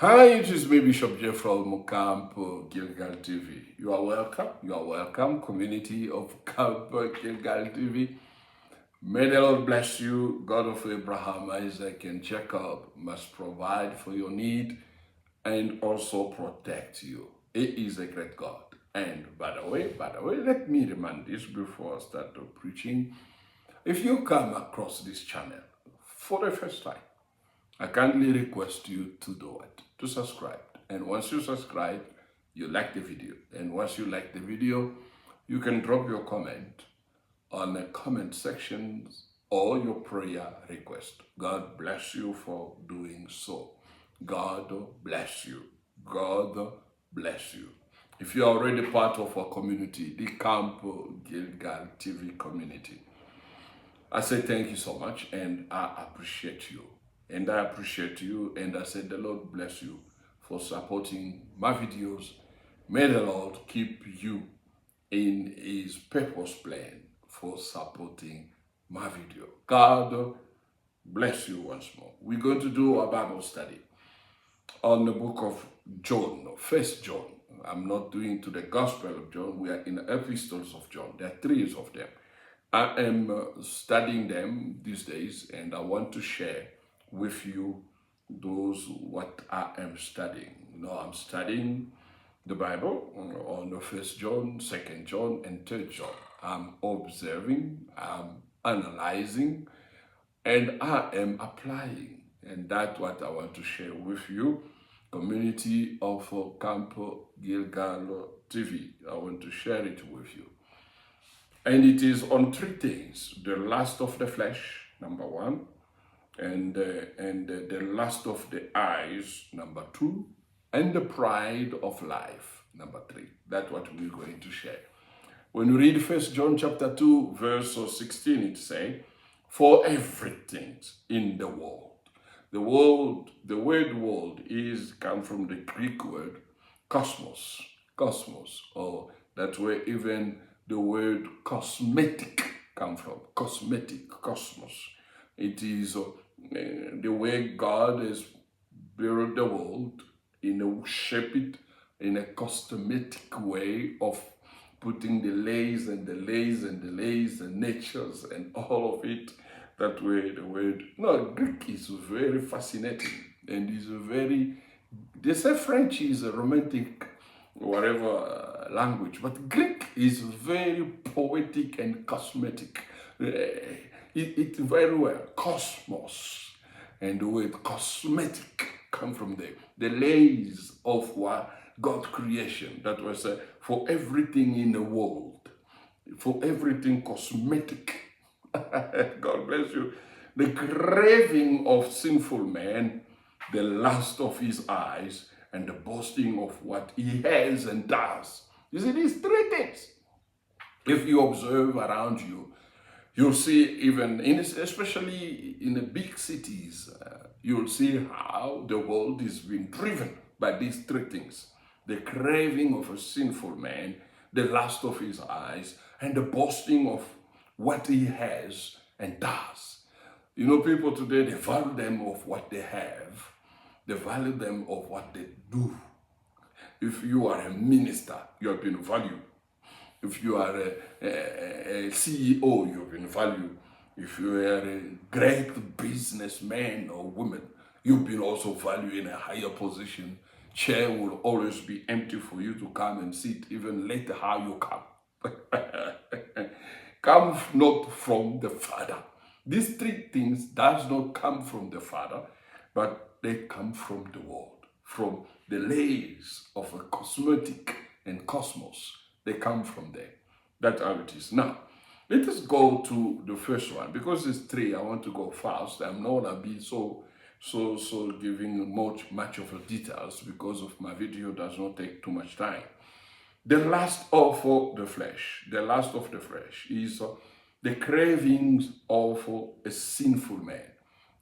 Hi, it is me, Bishop Jeff from Camp Gilgal TV. You are welcome. You are welcome, community of Camp Gilgal TV. May the Lord bless you. God of Abraham, Isaac, and Jacob must provide for your need and also protect you. He is a great God. And by the way, let me remind this before I start preaching. If you come across this channel for the first time, I kindly request you to do it, to subscribe. And once you subscribe, you like the video. And once you like the video, you can drop your comment on the comment sections or your prayer request. God bless you for doing so. God bless you. God bless you. If you're already part of our community, the Camp Gilgal TV community, I say thank you so much and I appreciate you. And I appreciate you and I say the Lord bless you for supporting my videos. May the Lord keep you in his purpose plan for supporting my video. God bless you once more. We're going to do a Bible study on the book of John, First John. I'm not doing to the Gospel of John. We are in the epistles of John. There are three of them. I am studying them these days, and I want to share with you those what I am studying. I'm studying the Bible on the First John, Second John, and Third John. I'm observing, I'm analyzing, and I am applying. And that's what I want to share with you, community of Camp Gilgal TV. I want to share it with you. And it is on three things: the lust of the flesh, number one, and the lust of the eyes, number two, and the pride of life, number three. That's what we're going to share. When you read First John chapter 2, verse 16, it says, "For everything in the world." The word world is come from the Greek word cosmos, or that's where even the word cosmetic come from, cosmetic, cosmos. It is the way God has built the world shape it in a cosmetic way of putting the layers and the layers and the layers and natures and all of it. That way, the word, Greek is very fascinating and is they say French is a romantic, whatever language, but Greek is very poetic and cosmetic. It very well, cosmos, and the word cosmetic come from there. The layers of what God creation, that was for everything in the world, for everything cosmetic. God bless you. The craving of sinful man, the lust of his eyes, and the boasting of what he has and does. You see, these three things. If you observe around you, you'll see even, especially in the big cities, you'll see how the world is being driven by these three things: the craving of a sinful man, the lust of his eyes, and the boasting of what he has and does. People today, they value them of what they have. They value them of what they do. If you are a minister, you have been valued. If you are a CEO, you have been valued. If you are a great businessman or woman, you've been also valued in a higher position. Chair will always be empty for you to come and sit, even later how you come. Come not from the Father. These three things does not come from the Father, but they come from the world, from the layers of a cosmetic and cosmos. They come from there. That's how it is. Now, let us go to the first one. Because it's three, I want to go fast. I'm not gonna be so giving much of the details, because of my video does not take too much time. The lust of the flesh. The lust of the flesh is the cravings of a sinful man.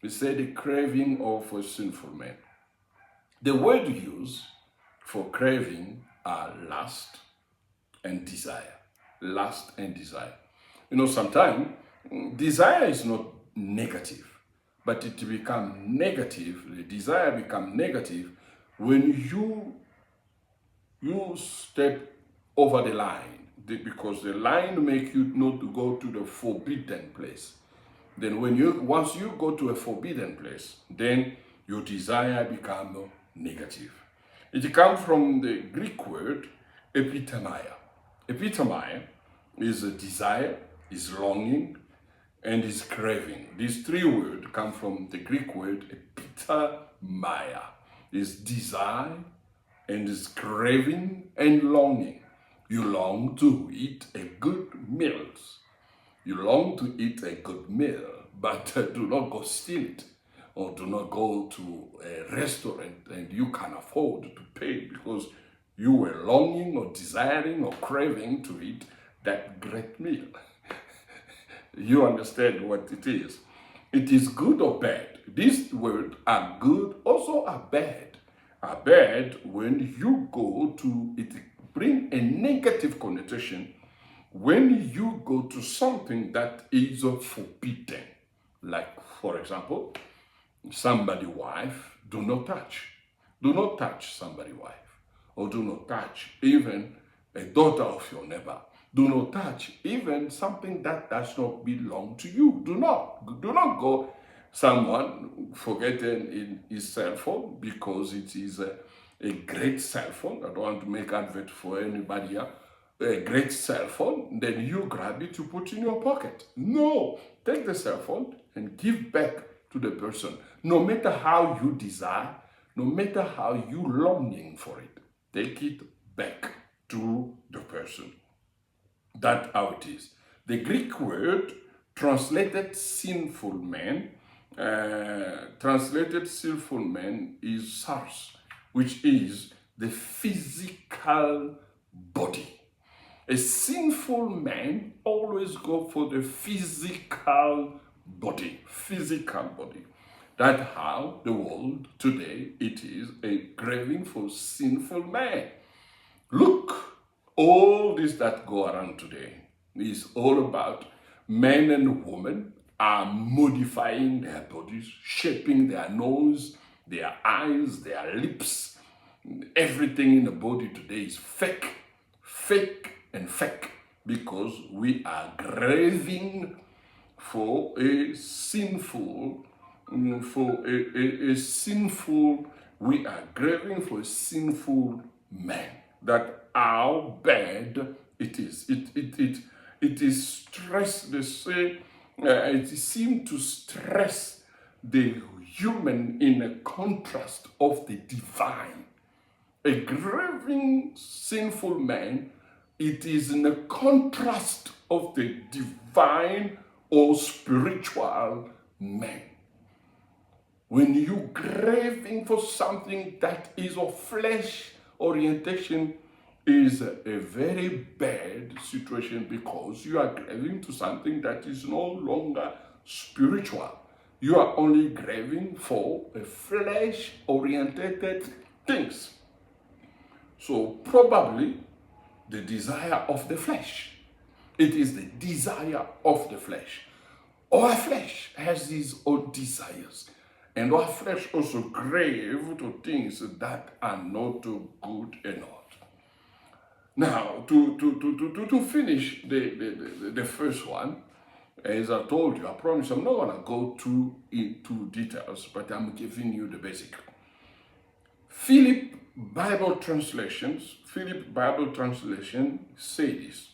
We say the craving of a sinful man. The word used for craving are lust and desire. Lust and desire. Sometimes desire is not negative, but it become negative. The desire become negative When you step over the line, because the line make you not to go to the forbidden place. Then once you go to a forbidden place, then your desire become negative. It comes from the Greek word epithemia. Epithemia is a desire, is longing, and is craving. These three words come from the Greek word epithemia. Is desire, and is craving and longing. You long to eat a good meal. You long to eat a good meal, but do not go steal it, or do not go to a restaurant and you can afford to pay because you were longing or desiring or craving to eat that great meal. You understand what it is. It is good or bad. These words are good, also are bad. Are bad when you go to it, bring a negative connotation when you go to something that is forbidden. Like, for example, somebody's wife, do not touch. Do not touch somebody's wife. Or do not touch even a daughter of your neighbor. Do not touch even something that does not belong to you. Do not go someone forgetting in his cell phone because it is a great cell phone. I don't want to make advert for anybody here. A great cell phone, then you grab it, you put in your pocket. No, take the cell phone and give back to the person. No matter how you desire, no matter how you longing for it, take it back to the person. That's how it is. The Greek word translated sinful man is sarx, which is the physical body. A sinful man always go for the physical body. That's how the world today, it is a craving for sinful man. Look, all this that go around today is all about men and women are modifying their bodies, shaping their nose, their eyes, their lips. Everything in the body today is fake and fake, because we are craving for a sinful, we are craving for a sinful man. That how bad it is. It is stress. They say it seems to stress the human in a contrast of the divine. A craving sinful man, it is in a contrast of the divine or spiritual man. When you craving for something that is of flesh orientation, is a very bad situation, because you are craving to something that is no longer spiritual. You are only craving for a flesh oriented things. So probably the desire of the flesh. It is the desire of the flesh. Our flesh has its own desires. And our flesh also crave to things that are not good enough. Now, to finish the first one, as I told you, I promise I'm not going to go too into details, but I'm giving you the basic. Philip Bible translation say this,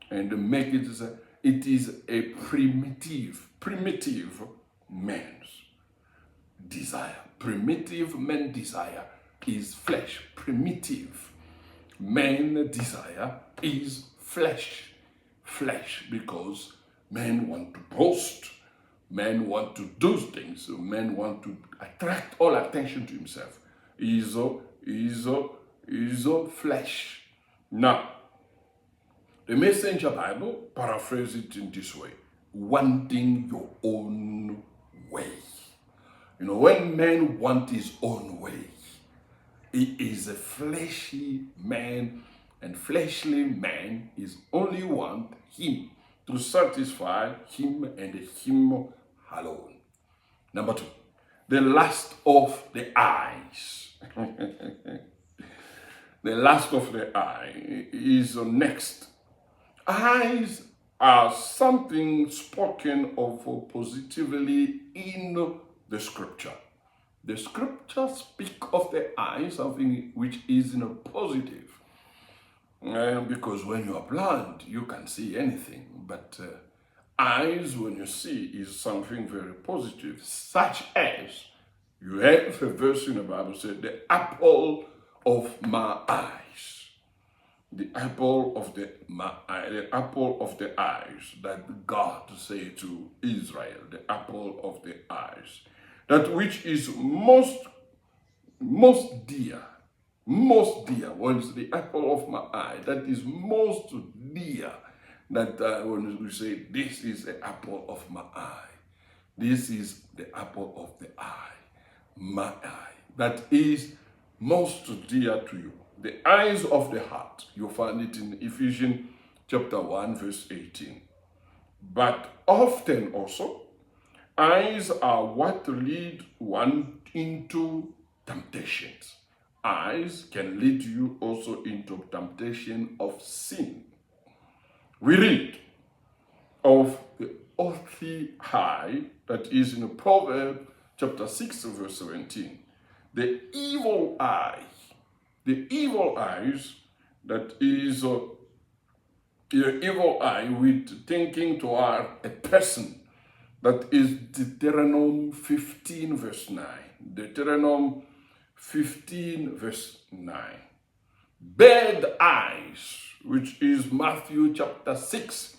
and make it is a primitive man's desire. Primitive man desire is flesh. Primitive man desire is flesh, because men want to boast, men want to do things, men want to attract all attention to himself. Is flesh. Now, the Messenger Bible paraphrases it in this way: wanting your own way. You know, when man wants his own way, he is a fleshy man, and fleshly man is only want him to satisfy him and him alone. Number two, the lust of the eyes. The last of the eye is next. Eyes are something spoken of positively in the scripture. The scripture speak of the eye, something which is in a positive. Because when you are blind, you can see anything. But eyes, when you see, is something very positive, such as you have a verse in the Bible said, the apple of my eyes. The apple of the apple of the eyes that God said to Israel, the apple of the eyes, that which is most dear, was the apple of my eye. That is most dear. That when we say this is the apple of my eye, this is the apple of the eye, my eye. That is most dear to you. The eyes of the heart. You find it in Ephesians chapter 1, verse 18. But often also, eyes are what lead one into temptations. Eyes can lead you also into temptation of sin. We read of the earthly eye that is in Proverbs chapter 6, verse 17. The evil eye. The evil eyes, that is the evil eye with thinking toward a person. That is Deuteronomy 15 verse 9. Deuteronomy 15 verse 9. Bad eyes, which is Matthew chapter 6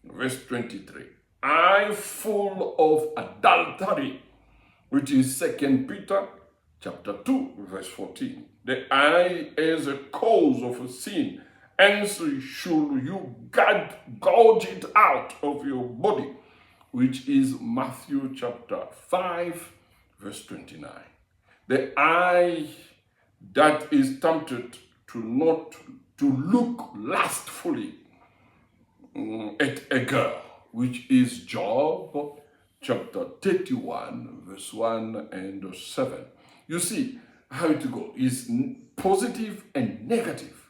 verse 23. Eye full of adultery, which is 2 Peter chapter 2 verse 14. The eye is a cause of a sin, and so should you gouge it out of your body, which is Matthew chapter 5 verse 29. The eye that is tempted to look lustfully at a girl, which is Job chapter 31 verse 1 and 7. You see how it goes is positive and negative.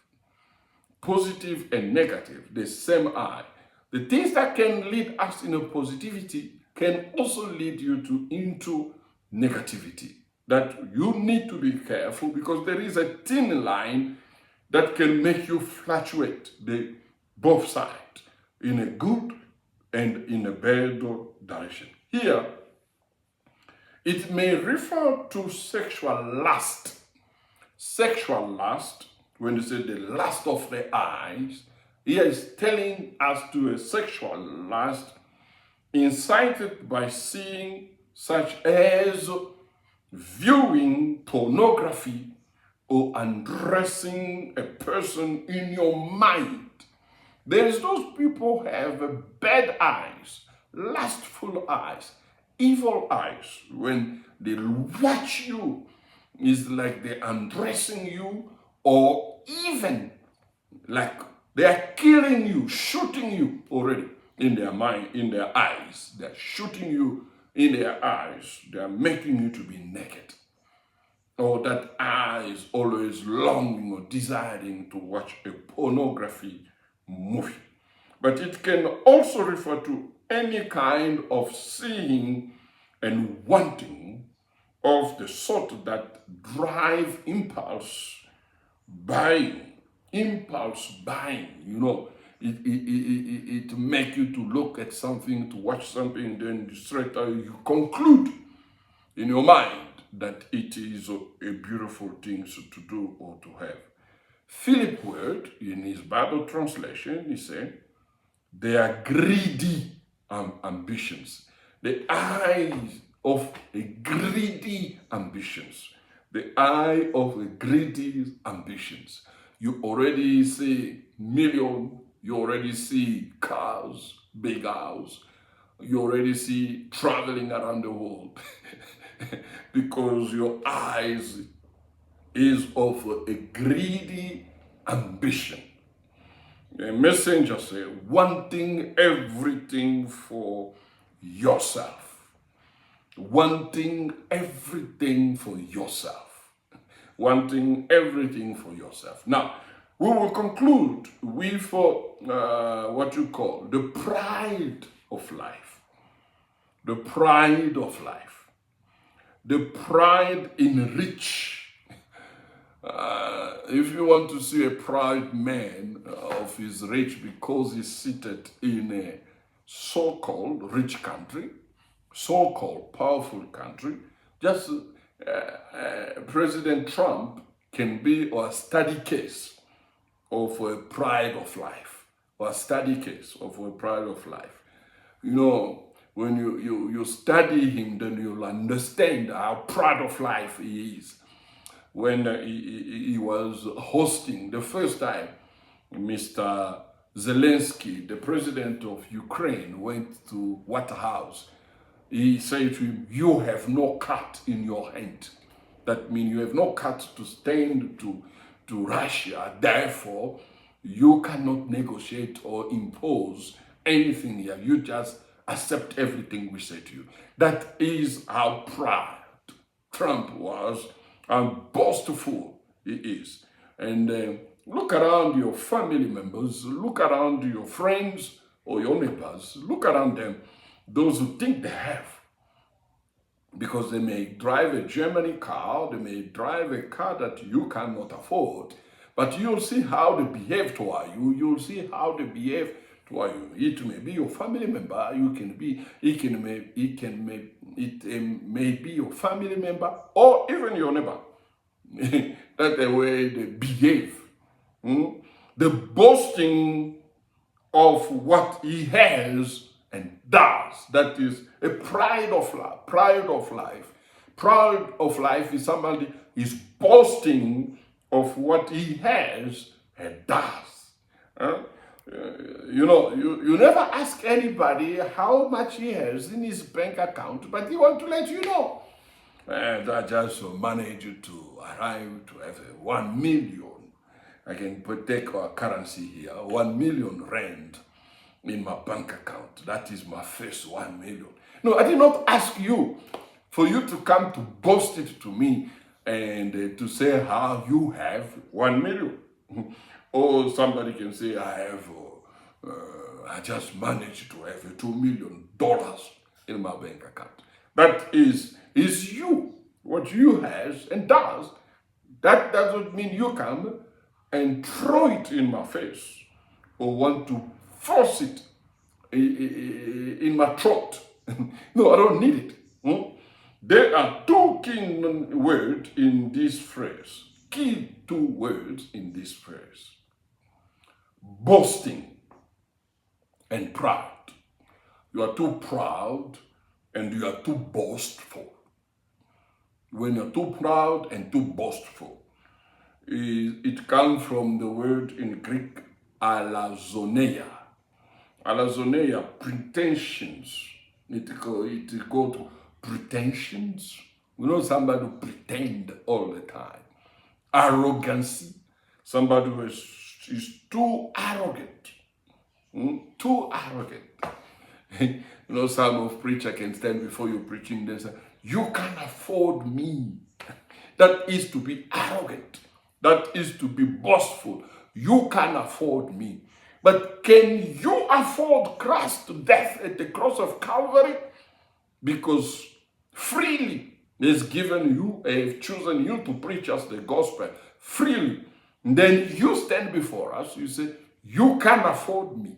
Positive and negative, the same eye. The things that can lead us in a positivity can also lead you into negativity. That you need to be careful, because there is a thin line that can make you fluctuate both sides in a good and in a bad direction. Here, it may refer to sexual lust. Sexual lust, when you say the lust of the eyes, here is telling us to a sexual lust incited by seeing, such as viewing pornography or undressing a person in your mind. There's those people who have bad eyes, lustful eyes, evil eyes. When they watch you, it's like they're undressing you, or even like they are killing you, shooting you already in their mind, in their eyes. They're shooting you in their eyes. They're making you to be naked. Or that eye is always longing or desiring to watch a pornography movie. But it can also refer to any kind of seeing and wanting of the sort that drive impulse buying. Impulse buying, it make you to look at something, to watch something, and then straight away you conclude in your mind that it is a beautiful thing to do or to have. Philip Ward, in his Bible translation, he said, they are greedy ambitions. The eyes of a greedy ambitions. The eye of a greedy ambitions. You already see million, you already see cars, big house, you already see traveling around the world because your eyes is of a greedy ambition. A messenger said, wanting everything for yourself. Wanting everything for yourself. wanting everything for yourself. Now, we will conclude with what you call the pride of life. The pride of life. The pride in rich. If you want to see a proud man of his rich because he's seated in a so-called rich country, so-called powerful country, just President Trump can be a study case of a pride of life, or a study case of a pride of life. You know, when you study him, then you'll understand how proud of life he is. When he was hosting the first time, Mr. Zelensky, the president of Ukraine, went to White House. He said to him, "You have no cut in your hand." That means you have no cut to stand to Russia. Therefore, you cannot negotiate or impose anything here. You just accept everything we say to you. That is how proud Trump was and boastful he is. And look around your family members, look around your friends or your neighbors, look around them, those who think they have. Because they may drive a German car, they may drive a car that you cannot afford, but you'll see how they behave toward you, you'll see how they behave toward you. It may be your family member, it may be your family member, or even your neighbor. That's the way they behave. The boasting of what he has and does. That is a pride of life. Pride of life. Pride of life is somebody is boasting of what he has and does. You never ask anybody how much he has in his bank account, but he wants to let you know. And I just managed to arrive to have 1 million. I can take our currency here, 1 million rand in my bank account. That is my first 1 million. No, I did not ask you for you to come to boast it to me and to say how you have 1 million. Or somebody can say, I just managed to have $2 million in my bank account. That is you. What you has and does, that doesn't mean you come and throw it in my face or want to force it in my throat. No, I don't need it. There are two key words in this phrase. Key 2 words in this phrase. Boasting and proud. You are too proud and you are too boastful. When you're too proud and too boastful, it comes from the word in Greek, alazoneia. Alazoneia, pretensions. It go to pretensions. You know, somebody who pretend all the time. Arrogancy. Somebody who is too arrogant. Too arrogant. You know, some of preacher can stand before you preaching, they say, "You can afford me." That is to be arrogant. That is to be boastful. You can afford me. But can you afford Christ's death at the cross of Calvary? Because freely He's given you, have chosen you to preach us the gospel freely. And then you stand before us, you say, "You can afford me."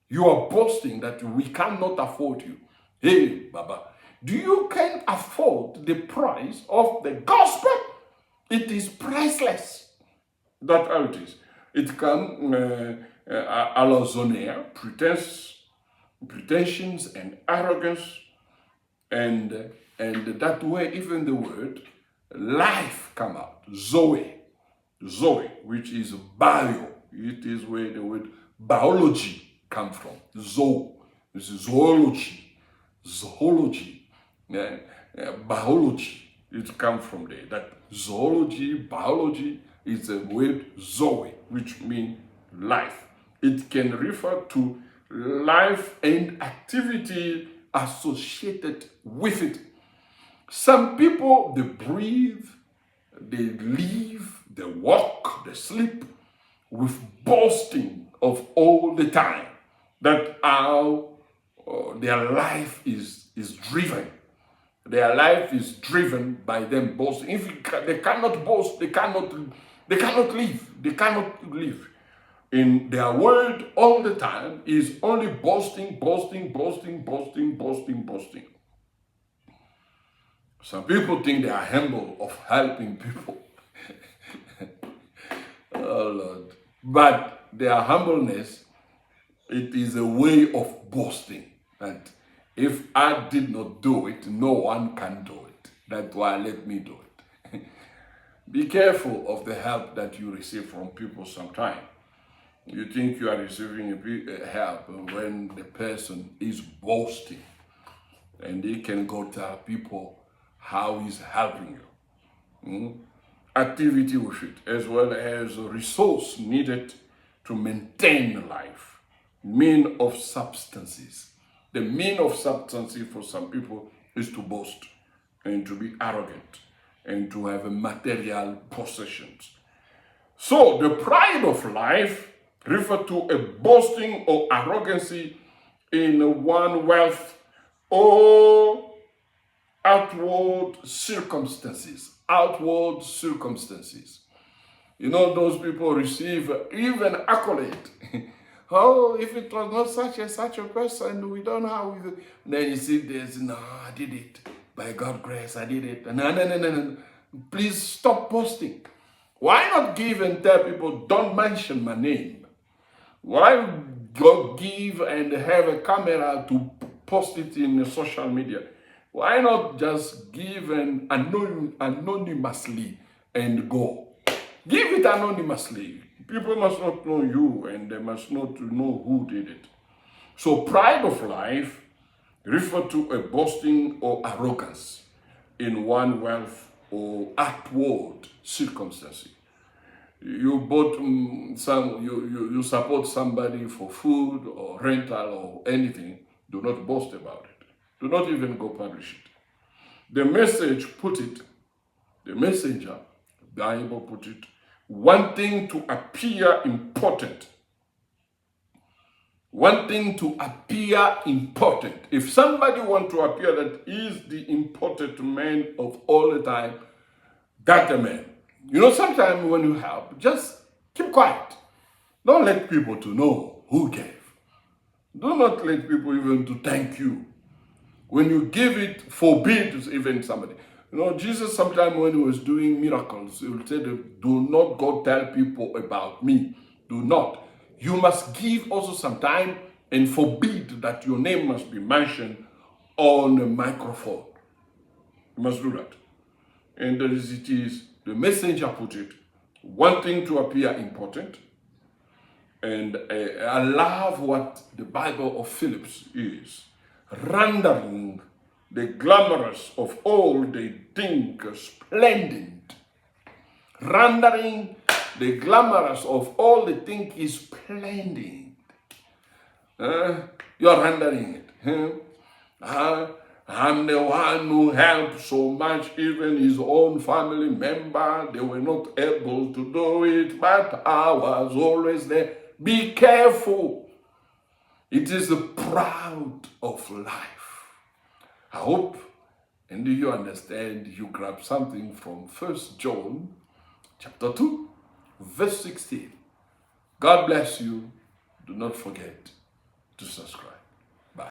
You are boasting that we cannot afford you. Hey, Baba, do you can afford the price of the gospel? It is priceless. That's how it is. It comes alazoneia, pretensions and arrogance, and that way even the word life come out. Zoe, which is bio. It is where the word biology come from. This is zoology, biology. It comes from there. That zoology, biology is the word zoe, which means life. It can refer to life and activity associated with it. Some people, they breathe they live, they walk, they sleep with boasting of all the time that how their life is driven. Their life is driven by them boasting. If they cannot boast, they cannot live. They cannot live. In their word all the time is only boasting, boasting, boasting, boasting, boasting, boasting. Some people think they are humble of helping people. Oh Lord. But their humbleness, it is a way of boasting. That if I did not do it, no one can do it. That's why let me do it. Be careful of the help that you receive from people sometimes. You think you are receiving help when the person is boasting and he can go tell people how he's helping you. Activity with it, as well as a resource needed to maintain life. Mean of substances. The mean of substances for some people is to boast and to be arrogant and to have material possessions. So the pride of life refer to a boasting or arrogancy in one wealth or outward circumstances. Outward circumstances. You know, those people receive even accolade. Oh, if it was not such a person, we don't know how we do. Then you see this, no, I did it. By God's grace, I did it. No. Please stop boasting. Why not give and tell people, don't mention my name? Why go give and have a camera to post it in social media? Why not just give and anonymously and go? Give it anonymously. People must not know you and they must not know who did it. So pride of life refer to a boasting or arrogance in one wealth or outward circumstances. You bought you support somebody for food or rental or anything, do not boast about it. Do not even go publish it. The messenger, the Bible put it, wanting to appear important. Wanting to appear important. If somebody wants to appear that is the important man of all the time, that's the man. You know, sometimes when you help, just keep quiet. Don't let people to know who gave. Do not let people even to thank you. When you give it, forbid even somebody. You know, Jesus sometimes when he was doing miracles, he would say, do not go tell people about me. Do not. You must give also some time and forbid that your name must be mentioned on a microphone. You must do that. And as it is, the messenger put it, wanting to appear important. And I love what the Bible of Phillips is. Rendering the glamorous of all they think splendid. Rendering the glamorous of all they think is splendid. You're rendering it. I'm the one who helped so much, even his own family member. They were not able to do it, but I was always there. Be careful. It is the proud of life. I hope, and you understand, you grab something from 1 John chapter 2, verse 16. God bless you. Do not forget to subscribe.